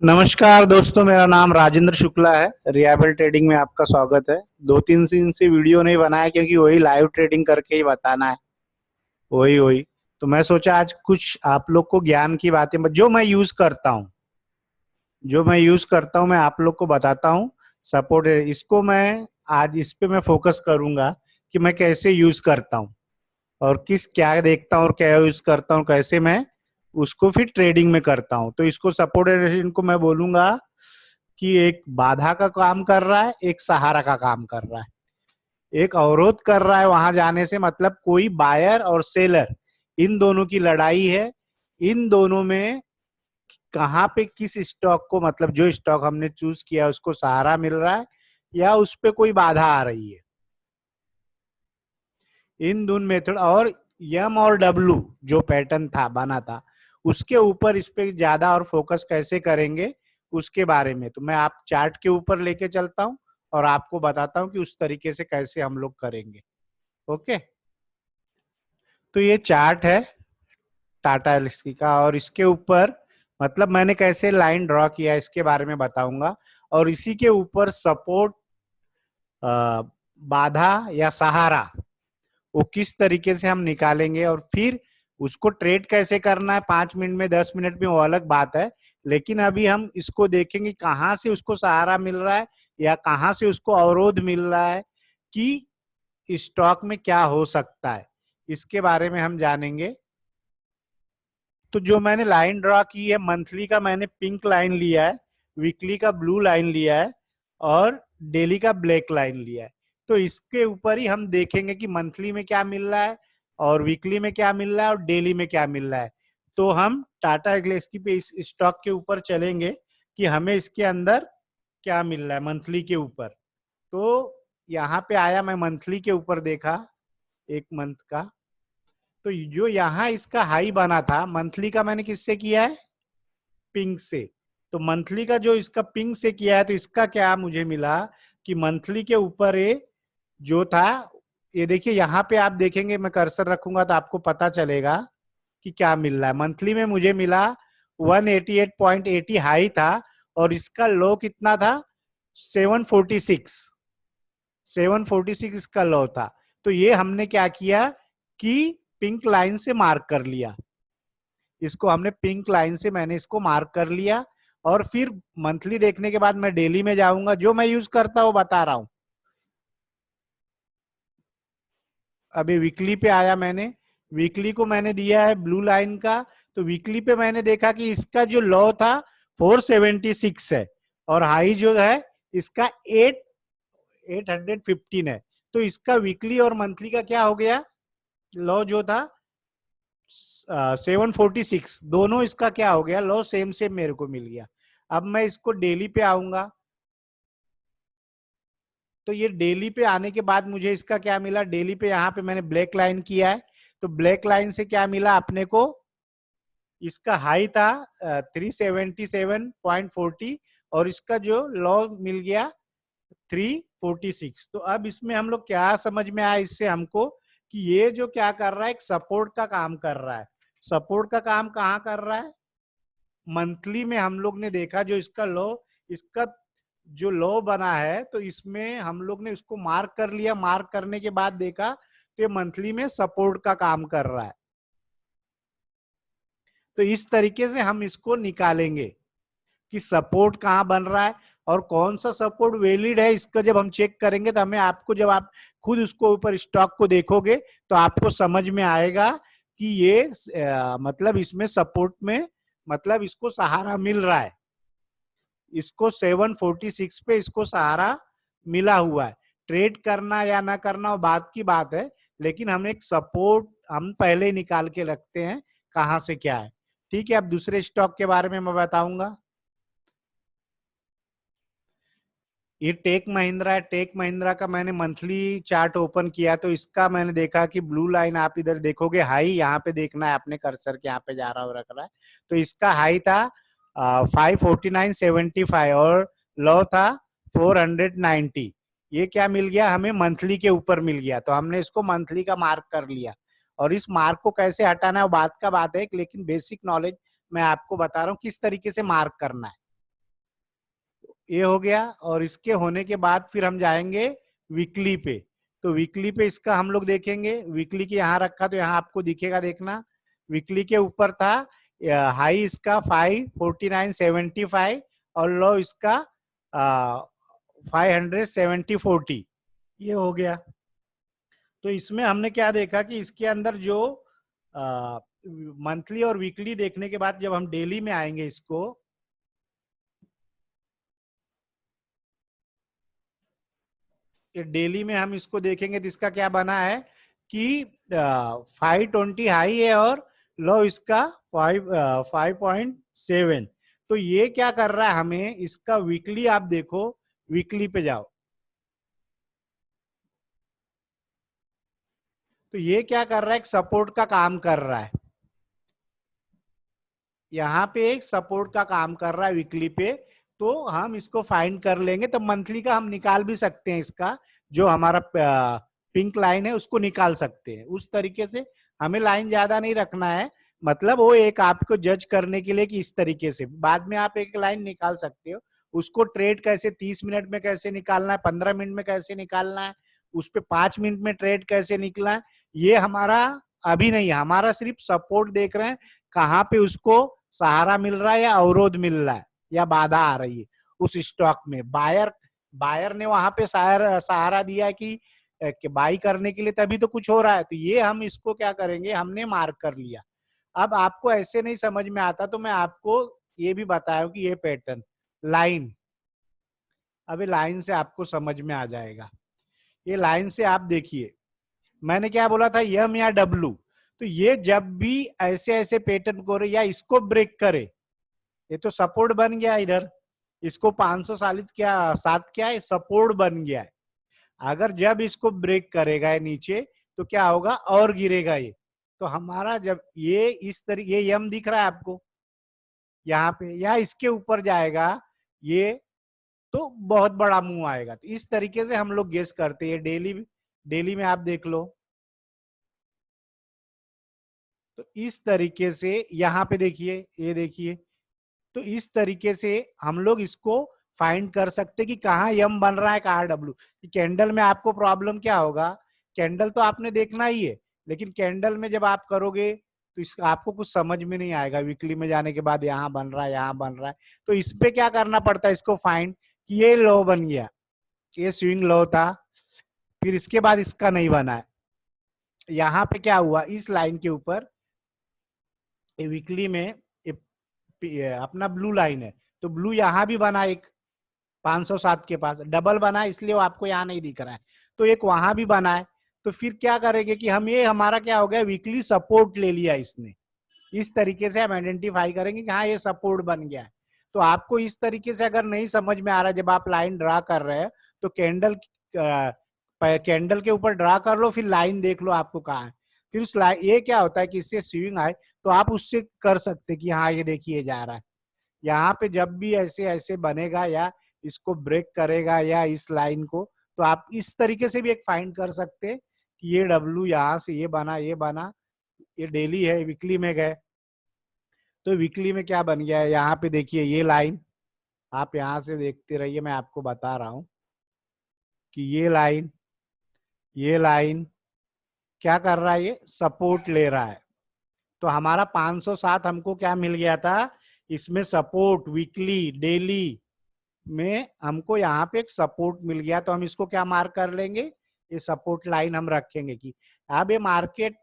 नमस्कार दोस्तों, मेरा नाम राजेंद्र शुक्ला है। रियाबल ट्रेडिंग में आपका स्वागत है। 2-3 दिन से वीडियो नहीं बनाया क्योंकि वही लाइव ट्रेडिंग करके ही बताना है। वही वही तो मैं सोचा आज कुछ आप लोग को ज्ञान की बातें जो मैं यूज करता हूँ मैं आप लोग को बताता हूँ। सपोर्ट इसको मैं आज इस पे मैं फोकस करूंगा कि मैं कैसे यूज करता हूँ और किस क्या देखता हूँ और क्या यूज करता हूँ, कैसे मैं उसको फिर ट्रेडिंग में करता हूँ। तो इसको सपोर्ट एंड रेजिस्टेंस को मैं बोलूंगा कि एक बाधा का काम कर रहा है, एक सहारा का काम कर रहा है, एक अवरोध कर रहा है वहां जाने से। मतलब कोई बायर और सेलर, इन दोनों की लड़ाई है। इन दोनों में कहाँ पे किस स्टॉक को, मतलब जो स्टॉक हमने चूज किया उसको सहारा मिल रहा है या उस पे कोई बाधा आ रही है। इन दोनों मेथड और यम और डब्लू जो पैटर्न था बना था उसके ऊपर इस पे ज्यादा और फोकस कैसे करेंगे उसके बारे में। तो मैं आप चार्ट के ऊपर लेके चलता हूं और आपको बताता हूं कि उस तरीके से कैसे हम लोग करेंगे। ओके, तो ये चार्ट है टाटा एल्क्सी का और इसके ऊपर मतलब मैंने कैसे लाइन ड्रॉ किया इसके बारे में बताऊंगा और इसी के ऊपर सपोर्ट, बाधा या सहारा वो किस तरीके से हम निकालेंगे और फिर उसको ट्रेड कैसे करना है 5 मिनट में 10 मिनट में वो अलग बात है। लेकिन अभी हम इसको देखेंगे कहाँ से उसको सहारा मिल रहा है या कहाँ से उसको अवरोध मिल रहा है कि स्टॉक में क्या हो सकता है, इसके बारे में हम जानेंगे। तो जो मैंने लाइन ड्रॉ की है, मंथली का मैंने पिंक लाइन लिया है, वीकली का ब्लू लाइन लिया है और डेली का ब्लैक लाइन लिया है। तो इसके ऊपर ही हम देखेंगे कि मंथली में क्या मिल रहा है और वीकली में क्या मिल रहा है और डेली में क्या मिल रहा है। तो हम टाटा एल्क्सी पे इस स्टॉक के ऊपर चलेंगे कि हमें इसके अंदर क्या मिल रहा है मंथली के ऊपर। तो यहाँ पे आया, मैं मंथली के ऊपर देखा एक मंथ का। तो जो यहाँ इसका हाई बना था मंथली का, मैंने किससे किया है? पिंक से। तो मंथली का जो इसका पिंक से किया है तो इसका क्या मुझे मिला कि मंथली के ऊपर ये जो था, ये देखिए यहाँ पे आप देखेंगे, मैं कर्सर रखूंगा तो आपको पता चलेगा कि क्या मिल रहा है। मंथली में मुझे मिला 188.80 हाई था और इसका लो कितना था? 746। 746 इसका लो था। तो ये हमने क्या किया कि पिंक लाइन से मार्क कर लिया, इसको हमने पिंक लाइन से मैंने इसको मार्क कर लिया। और फिर मंथली देखने के बाद मैं डेली में जाऊंगा, जो मैं यूज करता हूं बता रहा हूं। अभी वीकली पे आया, मैंने वीकली को मैंने दिया है ब्लू लाइन का। तो वीकली पे मैंने देखा कि इसका जो लो था 476 है और हाई जो है इसका 815 है। तो इसका वीकली और मंथली का क्या हो गया? लो जो था 746, दोनों इसका क्या हो गया? लो सेम सेम मेरे को मिल गया। अब मैं इसको डेली पे आऊंगा। तो ये डेली पे आने के बाद मुझे इसका क्या मिला? डेली पे यहाँ पे मैंने ब्लैक लाइन किया है। तो ब्लैक लाइन से क्या मिला अपने को? इसका हाई था 377.40 और इसका जो लो मिल गया 346। तो अब इसमें हम लोग क्या समझ में आया इससे हमको कि ये जो क्या कर रहा है, एक सपोर्ट का काम कर रहा है। सपोर्ट का काम कहाँ कर रहा है? मंथली में हम लोग ने देखा जो इसका लो, इसका जो लो बना है तो इसमें हम लोग ने उसको मार्क कर लिया। मार्क करने के बाद देखा तो ये मंथली में सपोर्ट का काम कर रहा है। तो इस तरीके से हम इसको निकालेंगे कि सपोर्ट कहाँ बन रहा है और कौन सा सपोर्ट वैलिड है। इसका जब हम चेक करेंगे तो हमें, आपको जब आप खुद उसको ऊपर स्टॉक को देखोगे तो आपको समझ में आएगा कि ये मतलब इसमें सपोर्ट में, मतलब इसको सहारा मिल रहा है। इसको 746 पे इसको सहारा मिला हुआ है। ट्रेड करना या ना करना वो बात की बात है, लेकिन हम एक सपोर्ट हम पहले ही निकाल के रखते हैं कहां से क्या है। ठीक है, अब दूसरे स्टॉक के बारे में मैं बताऊंगा। ये टेक महिंद्रा है। टेक महिंद्रा का मैंने मंथली चार्ट ओपन किया तो इसका मैंने देखा कि ब्लू लाइन आप इधर देखोगे, हाई यहाँ पे देखना है अपने कर्सर के, यहाँ पे जा रहा हो रख रहा है। तो इसका हाई था 549.75 और लो था 490। ये क्या मिल गया हमें? मंथली के ऊपर मिल गया। तो हमने इसको मंथली का मार्क कर लिया और इस मार्क को कैसे हटाना है वो बात का बात है, लेकिन बेसिक नॉलेज मैं आपको बता रहा हूँ किस तरीके से मार्क करना है। ये हो गया। और इसके होने के बाद फिर हम जाएंगे वीकली पे। तो वीकली पे इसका हम लोग देखेंगे, वीकली के यहाँ रखा तो यहाँ आपको दिखेगा, देखना वीकली के ऊपर था हाई इसका 549.75 और लो इसका 570.40, ये हो गया। तो इसमें हमने क्या देखा कि इसके अंदर जो मंथली और वीकली देखने के बाद जब हम डेली में आएंगे, इसको डेली में हम इसको देखेंगे तो इसका क्या बना है कि 520 हाई है और लो इसका 5.7। तो ये क्या कर रहा है हमें, इसका वीकली आप देखो, वीकली पे जाओ तो ये क्या कर रहा है, एक सपोर्ट का काम कर रहा है, यहाँ पे एक सपोर्ट का काम कर रहा है वीकली पे। तो हम इसको फाइंड कर लेंगे, तो मंथली का हम निकाल भी सकते हैं, इसका जो हमारा पिंक लाइन है उसको निकाल सकते हैं उस तरीके से। हमें लाइन ज्यादा नहीं रखना है, मतलब वो एक आपको जज करने के लिए कि इस तरीके से बाद में आप एक लाइन निकाल सकते हो। उसको ट्रेड कैसे 30 मिनट में कैसे निकालना है, 15 मिनट में कैसे निकालना है, उस पर 5 मिनट में ट्रेड कैसे निकला है, ये हमारा अभी नहीं है। हमारा सिर्फ सपोर्ट देख रहे हैं, कहाँ पे उसको सहारा मिल रहा है या अवरोध मिल रहा है या बाधा आ रही है उस स्टॉक में। बायर बायर ने वहां पे सहारा दिया कि बाई करने के लिए, तभी तो कुछ हो रहा है। तो ये हम इसको क्या करेंगे, हमने मार्क कर लिया। अब आपको ऐसे नहीं समझ में आता तो मैं आपको ये भी बताया कि ये पैटर्न लाइन, अभी लाइन से आपको समझ में आ जाएगा। ये लाइन से आप देखिए, मैंने क्या बोला था, यम या डब्लू। तो ये जब भी ऐसे ऐसे पैटर्न को या इसको ब्रेक करे, ये तो सपोर्ट बन गया इधर, इसको 540 क्या 7 क्या है, सपोर्ट बन गया है। अगर जब इसको ब्रेक करेगा नीचे तो क्या होगा, और गिरेगा ये। तो हमारा जब ये इस तरीके, ये यम दिख रहा है आपको यहाँ पे, या इसके ऊपर जाएगा ये तो बहुत बड़ा मुंह आएगा। तो इस तरीके से हम लोग गेस करते हैं। डेली डेली में आप देख लो, तो इस तरीके से यहाँ पे देखिए, ये देखिए, तो इस तरीके से हम लोग इसको फाइंड कर सकते कि कहाँ यम बन रहा है, कहाँ डब्लू। कैंडल में आपको प्रॉब्लम क्या होगा, कैंडल तो आपने देखना ही है, लेकिन कैंडल में जब आप करोगे तो इसका आपको कुछ समझ में नहीं आएगा। वीकली में जाने के बाद यहाँ बन रहा है, यहाँ बन रहा है, तो इस पे क्या करना पड़ता है, इसको फाइंड कि ये लो बन गया, ये स्विंग लो था, फिर इसके बाद इसका नहीं बना है। यहाँ पे क्या हुआ, इस लाइन के ऊपर वीकली में अपना ब्लू लाइन है, तो ब्लू यहाँ भी बना एक 507 के पास डबल बना है, इसलिए वो आपको यहाँ नहीं दिख रहा है। तो एक वहां भी बना है। तो फिर क्या करेंगे कि हम, ये हमारा क्या हो गया, वीकली सपोर्ट ले लिया इसने। इस तरीके से हम आइडेंटिफाई करेंगे कि हाँ ये सपोर्ट बन गया है। तो आपको इस तरीके से अगर नहीं समझ में आ रहा है, जब आप लाइन ड्रा कर रहे हैं तो कैंडल के ऊपर ड्रा कर लो, फिर लाइन देख लो आपको कहाँ है। फिर उस लाइन, ये क्या होता है कि इससे स्विंग आए तो आप उससे कर सकते कि हाँ ये देखिए जा रहा है। यहाँ पे जब भी ऐसे ऐसे बनेगा या इसको ब्रेक करेगा या इस लाइन को, तो आप इस तरीके से भी एक फाइंड कर सकते हैं कि ये डब्लू यहाँ से ये बना, ये बना, ये डेली है, वीकली में गए तो वीकली में क्या बन गया है, यहाँ पे देखिए ये लाइन, आप यहाँ से देखते रहिए, मैं आपको बता रहा हूँ कि ये लाइन क्या कर रहा है, ये सपोर्ट ले रहा है। तो हमारा 507 हमको क्या मिल गया था, इसमें सपोर्ट वीकली डेली में हमको यहाँ पे एक सपोर्ट मिल गया। तो हम इसको क्या मार्क कर लेंगे, ये सपोर्ट लाइन हम रखेंगे कि अब ये मार्केट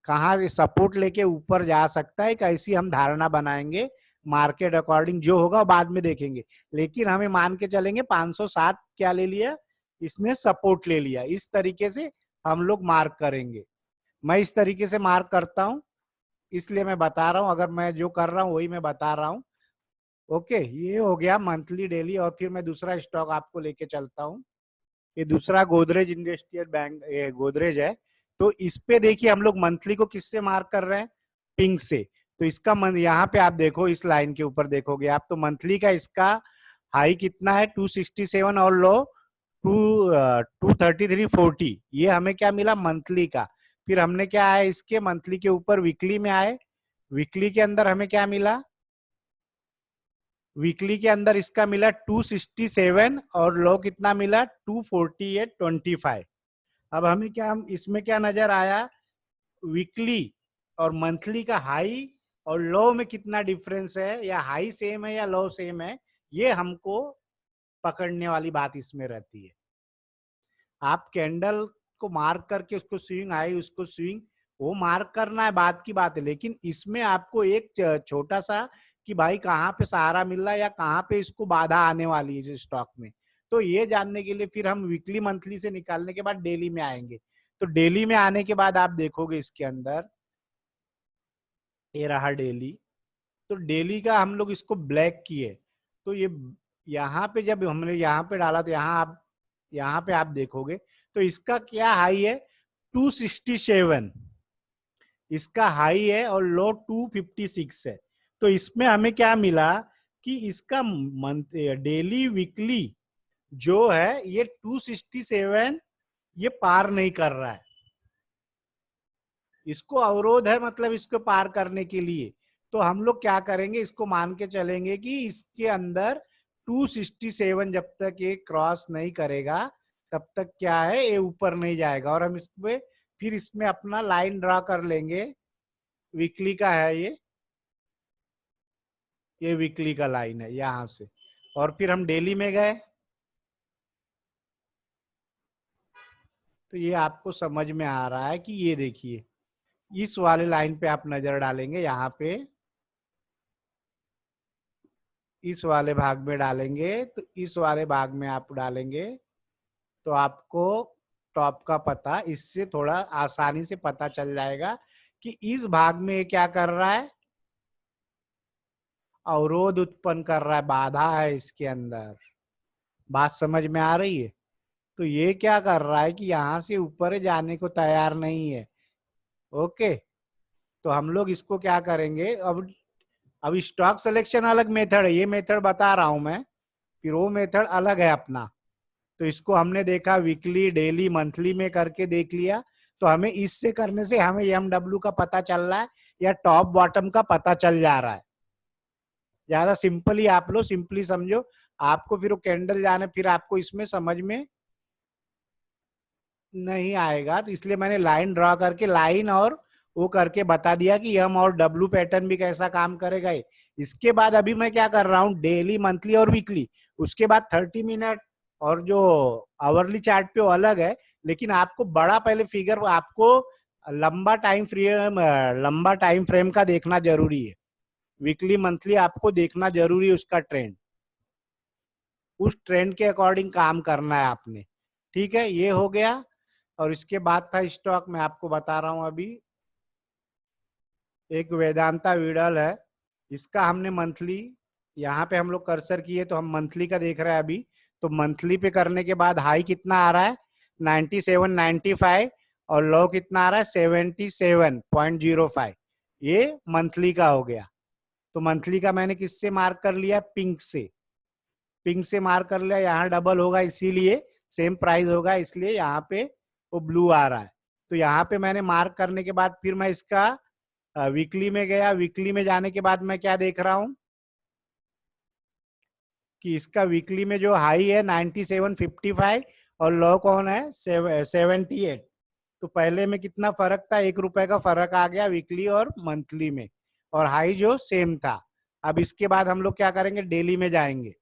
कहाँ से सपोर्ट लेके ऊपर जा सकता है, कैसी हम धारणा बनाएंगे। मार्केट अकॉर्डिंग जो होगा बाद में देखेंगे, लेकिन हमें मान के चलेंगे 507 क्या ले लिया, इसने सपोर्ट ले लिया। इस तरीके से हम लोग मार्क करेंगे। मैं इस तरीके से मार्क करता हूं, इसलिए मैं बता रहा हूं, अगर मैं जो कर रहा हूं वही मैं बता रहा हूं। ओके, ये हो गया मंथली डेली। और फिर मैं दूसरा स्टॉक आपको लेके चलता हूँ। ये दूसरा गोदरेज इंडस्ट्रियल बैंक, ये गोदरेज है। तो इस पे देखिए हम लोग मंथली को किससे मार्क कर रहे हैं, पिंक से। तो इसका यहाँ पे आप देखो, इस लाइन के ऊपर देखोगे आप तो मंथली का इसका हाई कितना है 267 और लो 233.40। ये हमें क्या मिला मंथली का। फिर हमने क्या है, इसके मंथली के ऊपर वीकली में आए, वीकली के अंदर हमें क्या मिला, वीकली के अंदर इसका मिला 267 और लो कितना मिला 248.25। अब हमें क्या, हम इसमें क्या नजर आया, वीकली और मंथली का हाई और लो में कितना डिफरेंस है, या हाई सेम है या लो सेम है, ये हमको पकड़ने वाली बात इसमें रहती है। आप कैंडल को मार्क करके उसको स्विंग हाई, उसको स्विंग, वो मार्क करना है, बात की बात है, लेकिन इसमें आपको एक छोटा सा कि भाई कहाँ पे सहारा मिल रहा है या कहाँ पे इसको बाधा आने वाली है स्टॉक में, तो ये जानने के लिए फिर हम वीकली मंथली से निकालने के बाद डेली में आएंगे। तो डेली में आने के बाद आप देखोगे इसके अंदर ये रहा डेली। तो डेली का हम लोग इसको ब्लैक किए, तो ये यहाँ पे जब हमने यहाँ पे डाला तो यहाँ पे आप देखोगे तो इसका क्या हाई है 267, इसका हाई है और लो 256 है। तो इसमें हमें क्या मिला कि इसका मंथ डेली वीकली जो है ये 267 ये पार नहीं कर रहा है, इसको अवरोध है, मतलब इसको पार करने के लिए। तो हम लोग क्या करेंगे, इसको मान के चलेंगे कि इसके अंदर 267 जब तक ये क्रॉस नहीं करेगा तब तक क्या है ये ऊपर नहीं जाएगा, और हम इसमें फिर इसमें अपना लाइन ड्रा कर लेंगे। वीकली का है ये वीकली का लाइन है यहां से, और फिर हम डेली में गए तो ये आपको समझ में आ रहा है कि ये देखिए इस वाले लाइन पे आप नजर डालेंगे, यहाँ पे इस वाले भाग में डालेंगे, तो इस वाले भाग में आप डालेंगे तो आपको टॉप का पता इससे थोड़ा आसानी से पता चल जाएगा कि इस भाग में ये क्या कर रहा है, अवरोध उत्पन्न कर रहा है, बाधा है इसके अंदर। बात समझ में आ रही है? तो ये क्या कर रहा है कि यहां से ऊपर जाने को तैयार नहीं है। ओके, तो हम लोग इसको क्या करेंगे, अब स्टॉक सिलेक्शन अलग मेथड है, ये मेथड बता रहा हूं मैं, फिर वो मेथड अलग है अपना। तो इसको हमने देखा वीकली डेली मंथली में करके देख लिया, तो हमें इससे करने से हमें एमडब्ल्यू का पता चल रहा है या टॉप बॉटम का पता चल जा रहा है। ज्यादा सिंपली आप लोग सिंपली समझो, आपको फिर वो कैंडल जाने फिर आपको इसमें समझ में नहीं आएगा, तो इसलिए मैंने लाइन ड्रॉ करके लाइन और वो करके बता दिया कि एम और डब्ल्यू पैटर्न भी कैसा काम करेगा। इसके बाद अभी मैं क्या कर रहा हूँ, डेली मंथली और वीकली, उसके बाद 30 मिनट और जो आवरली चार्ट पे वो अलग है, लेकिन आपको बड़ा पहले फिगर आपको लंबा टाइम फ्रेम का देखना जरूरी है। वीकली मंथली आपको देखना जरूरी है, उसका ट्रेंड, उस ट्रेंड के अकॉर्डिंग काम करना है आपने। ठीक है, ये हो गया। और इसके बाद था स्टॉक, मैं आपको बता रहा हूं अभी, एक वेदांता विडल है, इसका हमने मंथली, यहाँ पे हम लोग कर्सर किए तो हम मंथली का देख रहे हैं अभी। तो मंथली पे करने के बाद हाई कितना आ रहा है 97.95 और लो कितना आ रहा है 77.05, ये मंथली का हो गया। तो मंथली का मैंने किससे मार्क कर लिया, पिंक से, पिंक से मार्क कर लिया। यहाँ डबल होगा इसीलिए सेम प्राइस होगा, इसलिए यहाँ पे वो ब्लू आ रहा है। तो यहाँ पे मैंने मार्क करने के बाद फिर मैं इसका वीकली में गया, वीकली में जाने के बाद मैं क्या देख रहा हूं कि इसका वीकली में जो हाई है 97.55 और लो कौन है 78। तो पहले में कितना फर्क था, 1 रुपए का फर्क आ गया वीकली और मंथली में, और हाई जो सेम था। अब इसके बाद हम लोग क्या करेंगे, डेली में जाएंगे,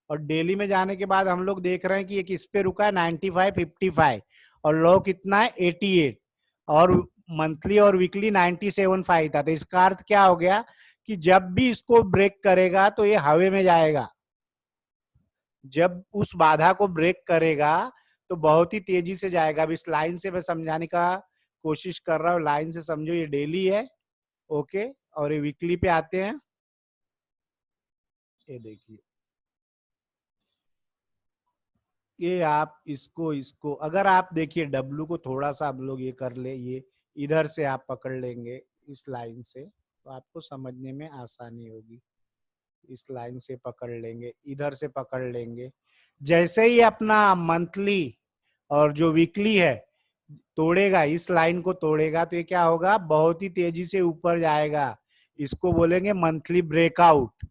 और डेली में जाने के बाद हम लोग देख रहे हैं कि ये किस पे रुका है 95.55 और लो कितना है 88, और मंथली और वीकली 97.5 था। तो इसका अर्थ क्या हो गया कि जब भी इसको ब्रेक करेगा तो ये हवा में जाएगा, जब उस बाधा को ब्रेक करेगा तो बहुत ही तेजी से जाएगा। अब इस लाइन से मैं समझाने का कोशिश कर रहा हूँ, लाइन से समझो, ये डेली है। ओके, और ये वीकली पे आते हैं, ये देखिए, ये आप इसको इसको अगर आप देखिए डब्लू को थोड़ा सा आप लोग ये कर ले, ये इधर से आप पकड़ लेंगे इस लाइन से तो आपको समझने में आसानी होगी। इस लाइन से पकड़ लेंगे, इधर से पकड़ लेंगे, जैसे ही अपना मंथली और जो वीकली है तोड़ेगा, इस लाइन को तोड़ेगा, तो ये क्या होगा, बहुत ही तेजी से ऊपर जाएगा। इसको बोलेंगे मंथली ब्रेकआउट।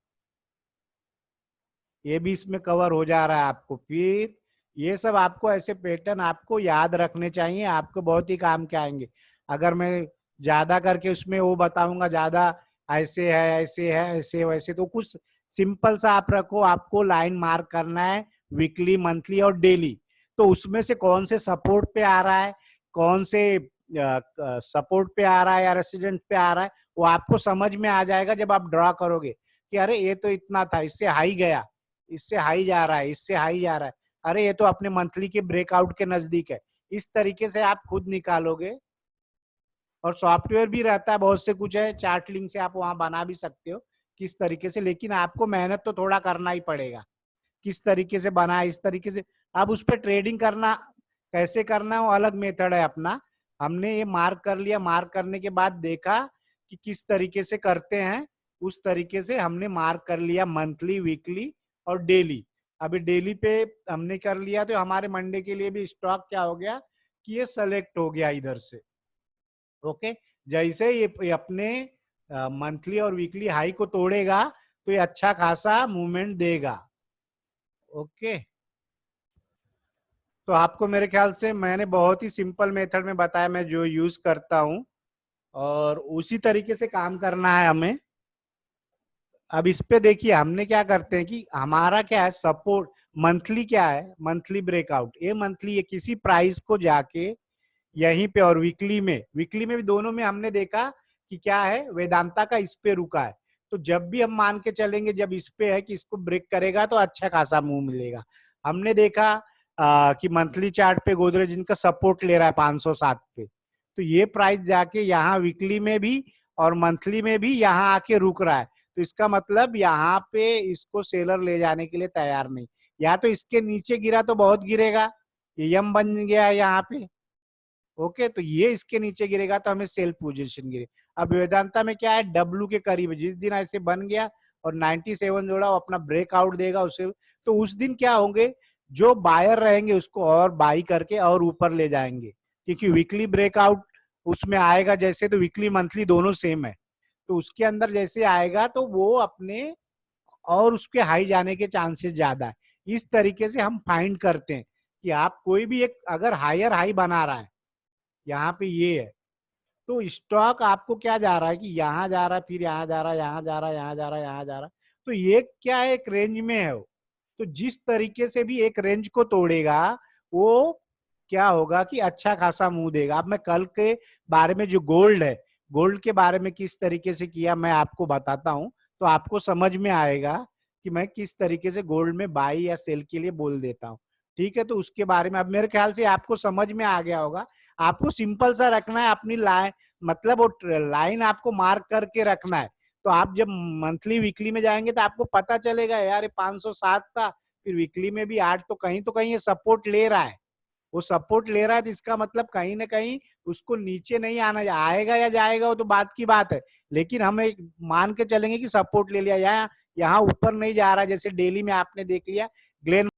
ये भी इसमें कवर हो जा रहा है आपको। फिर ये सब आपको ऐसे पैटर्न आपको याद रखने चाहिए, आपको बहुत ही काम के आएंगे। अगर मैं ज्यादा करके उसमें वो बताऊंगा, ज्यादा ऐसे है ऐसे है ऐसे वैसे, तो कुछ सिंपल सा आप रखो। आपको लाइन मार्क करना है वीकली, मंथली और डेली। तो उसमें से कौन से सपोर्ट पे आ रहा है, कौन से सपोर्ट पे आ रहा है या रेसिडेंट पे आ रहा है, वो आपको समझ में आ जाएगा जब आप ड्रॉ करोगे कि अरे ये तो इतना था, इससे हाई गया, इससे हाई जा रहा है, इससे हाई जा रहा है, अरे ये तो अपने मंथली के ब्रेकआउट के नजदीक है। इस तरीके से आप खुद निकालोगे। और सॉफ्टवेयर भी रहता है, बहुत से कुछ है, चार्ट लिंक से आप वहां बना भी सकते हो किस तरीके से। लेकिन आपको मेहनत तो थोड़ा करना ही पड़ेगा, किस तरीके से बनाए इस तरीके से। अब उस पर ट्रेडिंग करना कैसे करना है वो अलग मेथड है अपना। हमने ये मार्क कर लिया, मार्क करने के बाद देखा कि किस तरीके से करते हैं, उस तरीके से हमने मार्क कर लिया मंथली, वीकली और डेली। अभी डेली पे हमने कर लिया तो हमारे मंडे के लिए भी स्टॉक क्या हो गया कि ये सेलेक्ट हो गया इधर से। ओके, जैसे ये अपने मंथली और वीकली हाई को तोड़ेगा तो ये अच्छा खासा मूवमेंट देगा। ओके, तो आपको मेरे ख्याल से मैंने बहुत ही सिंपल मेथड में बताया, मैं जो यूज करता हूं, और उसी तरीके से काम करना है हमें। अब इस पे देखिए हमने क्या करते हैं कि हमारा क्या है सपोर्ट, मंथली क्या है, मंथली ब्रेकआउट, ये मंथली ये किसी प्राइस को जाके यहीं पे, और वीकली में भी दोनों में हमने देखा कि क्या है, वेदांता का इस पे रुका है। तो जब भी हम मान के चलेंगे जब इस पे है कि इसको ब्रेक करेगा तो अच्छा खासा मूव मिलेगा। हमने देखा कि मंथली चार्ट पे गोदरेज इनका सपोर्ट ले रहा है 507 पे, तो ये प्राइस जाके यहाँ वीकली में भी और मंथली में भी यहाँ आके रुक रहा है। तो इसका मतलब यहाँ पे इसको सेलर ले जाने के लिए तैयार नहीं। या तो इसके नीचे गिरा तो बहुत गिरेगा, ये यम बन गया है यहाँ पे। ओके, तो ये इसके नीचे गिरेगा तो हमें सेल पोजीशन गिरे। अब वेदांता में क्या है, डब्लू के करीब है, जिस दिन ऐसे बन गया और 97 जोड़ा वो अपना ब्रेकआउट देगा उसे, तो उस दिन क्या होंगे, जो बायर रहेंगे उसको और बाई करके और ऊपर ले जाएंगे, क्योंकि वीकली ब्रेकआउट उसमें आएगा जैसे, तो वीकली मंथली दोनों सेम है, तो उसके अंदर जैसे आएगा तो वो अपने और उसके हाई जाने के चांसेस ज्यादा है। इस तरीके से हम फाइंड करते हैं कि आप कोई भी एक अगर हायर हाई बना रहा है, यहाँ पे ये है, तो स्टॉक आपको क्या जा रहा है कि यहाँ जा रहा है, फिर यहाँ जा रहा है, यहाँ जा रहा है, यहाँ जा रहा है, यहाँ जा रहा है, तो ये क्या है, एक रेंज में है वो। तो जिस तरीके से भी एक रेंज को तोड़ेगा वो क्या होगा कि अच्छा खासा मुंह देगा। अब मैं कल के बारे में जो गोल्ड है, गोल्ड के बारे में किस तरीके से किया मैं आपको बताता हूं, तो आपको समझ में आएगा कि मैं किस तरीके से गोल्ड में बाई या सेल के लिए बोल देता हूँ। ठीक है, तो उसके बारे में अब मेरे ख्याल से आपको समझ में आ गया होगा। आपको सिंपल सा रखना है अपनी लाइन, मतलब वो लाइन आपको मार्क करके रखना है। तो आप जब मंथली वीकली में जाएंगे तो आपको पता चलेगा यार ये 507 था, फिर वीकली में भी 8, तो कहीं ये सपोर्ट ले रहा है। वो सपोर्ट ले रहा है तो इसका मतलब कहीं ना कहीं उसको नीचे नहीं आना, आएगा या जाएगा वो तो बात की बात है, लेकिन हम एक मान के चलेंगे कि सपोर्ट ले लिया, यहाँ यहाँ ऊपर नहीं जा रहा, जैसे डेली में आपने देख लिया ग्लेन